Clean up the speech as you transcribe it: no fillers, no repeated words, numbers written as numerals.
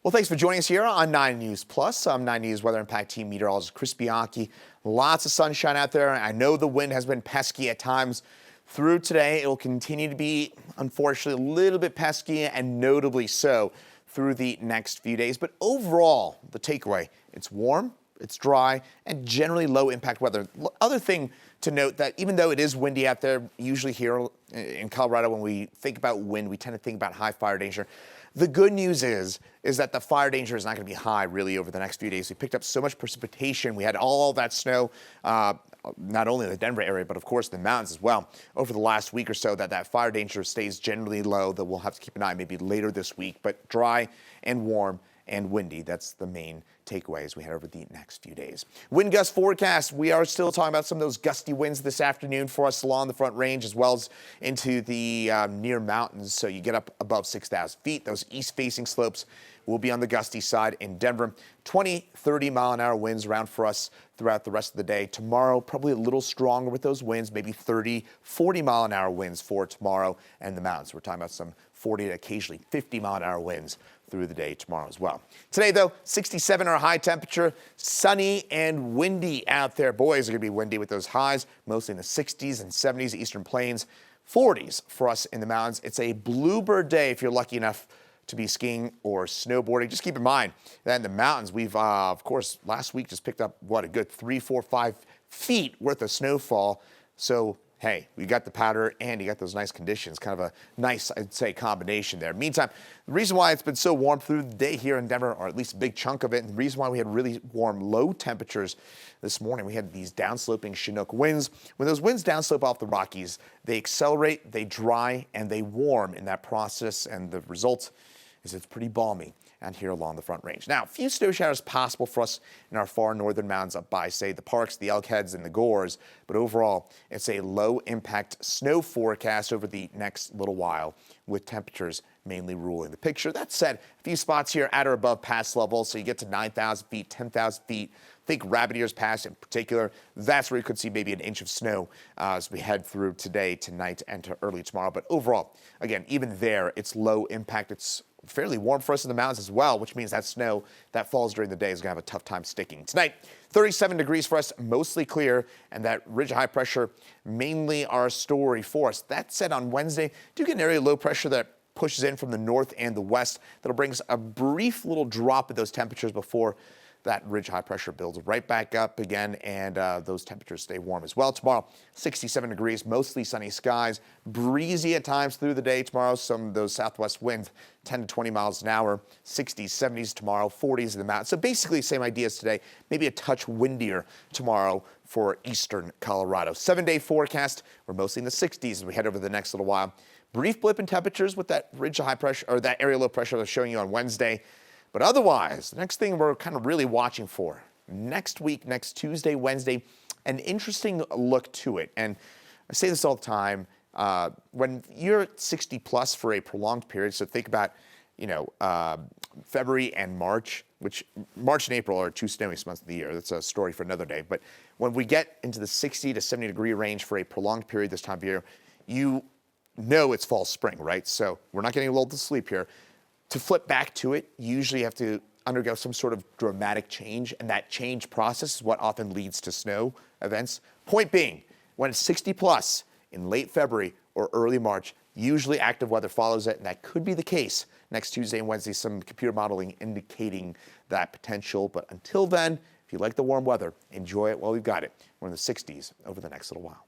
Well, thanks for joining us here on 9 News Plus. I'm 9 News Weather Impact Team meteorologist Chris Bianchi. Lots of sunshine out there. I know the wind has been pesky at times through today. It will continue to be, unfortunately, a little bit pesky and notably so through the next few days. But overall, the takeaway, it's warm, it's dry, and generally low impact weather. Other thing to note that even though it is windy out there, usually here in Colorado, when we think about wind, we tend to think about high fire danger. The good news is that the fire danger is not going to be high really over the next few days. We picked up so much precipitation. We had all that snow, not only in the Denver area, but of course the mountains as well over the last week or so, that fire danger stays generally low, that we'll have to keep an eye maybe later this week, but dry and warm and windy. That's the main takeaway as we head over the next few days. Wind gust forecast. We are still talking about some of those gusty winds this afternoon for us along the Front Range as well as into the near mountains. So you get up above 6,000 feet. Those east-facing slopes will be on the gusty side in Denver. 20, 30 mile an hour winds around for us throughout the rest of the day. Tomorrow, probably a little stronger with those winds, maybe 30, 40 mile an hour winds for tomorrow and the mountains. We're talking about some 40 to occasionally 50 mile an hour winds through the day tomorrow as well. Today, though, 67 our high temperature, sunny and windy out there. Boys are going to be windy with those highs, mostly in the 60s and 70s, Eastern Plains, 40s for us in the mountains. It's a bluebird day if you're lucky enough to be skiing or snowboarding. Just keep in mind that in the mountains, we've, of course, last week just picked up, a good 3, 4, 5 feet worth of snowfall. So, hey, we got the powder and you got those nice conditions. Kind of a nice, I'd say, combination there. Meantime, the reason why it's been so warm through the day here in Denver, or at least a big chunk of it, and the reason why we had really warm low temperatures this morning, we had these downsloping Chinook winds. When those winds downslope off the Rockies, they accelerate, they dry, and they warm in that process, and the result is it's pretty balmy out here along the Front Range. Now, a few snow showers possible for us in our far northern mountains up by, say, the Parks, the Elk Heads, and the Gores. But overall, it's a low-impact snow forecast over the next little while, with temperatures mainly ruling the picture. That said, a few spots here at or above pass level, so you get to 9,000 feet, 10,000 feet. Think Rabbit Ears Pass in particular. That's where you could see maybe an inch of snow as we head through today, tonight, and to early tomorrow. But overall, again, even there, it's low impact. It's fairly warm for us in the mountains as well, which means that snow that falls during the day is going to have a tough time sticking. Tonight, 37 degrees for us, mostly clear, and that ridge of high pressure mainly our story for us. That said, on Wednesday, do get an area of low pressure that pushes in from the north and the west. That'll bring us a brief little drop of those temperatures before that ridge high pressure builds right back up again, and those temperatures stay warm as well. Tomorrow, 67 degrees, mostly sunny skies, breezy at times through the day tomorrow. Some of those southwest winds, 10 to 20 miles an hour, 60s, 70s tomorrow, 40s in the mountains. So basically, same idea as today, maybe a touch windier tomorrow for eastern Colorado. 7-day forecast, we're mostly in the 60s as we head over the next little while. Brief blip in temperatures with that ridge of high pressure, or that area low pressure I was showing you on Wednesday. But otherwise, the next thing we're kind of really watching for next week, next Tuesday, Wednesday, an interesting look to it. And I say this all the time, when you're at 60 plus for a prolonged period, so think about, February and March, which March and April are two snowiest months of the year. That's a story for another day. But when we get into the 60 to 70 degree range for a prolonged period this time of year, you know it's fall spring, right? So we're not getting lulled to sleep here. To flip back to it, you usually have to undergo some sort of dramatic change, and that change process is what often leads to snow events. Point being, when it's 60 plus in late February or early March, usually active weather follows it, and that could be the case next Tuesday and Wednesday, some computer modeling indicating that potential. But until then, if you like the warm weather, enjoy it while we've got it. We're in the 60s over the next little while.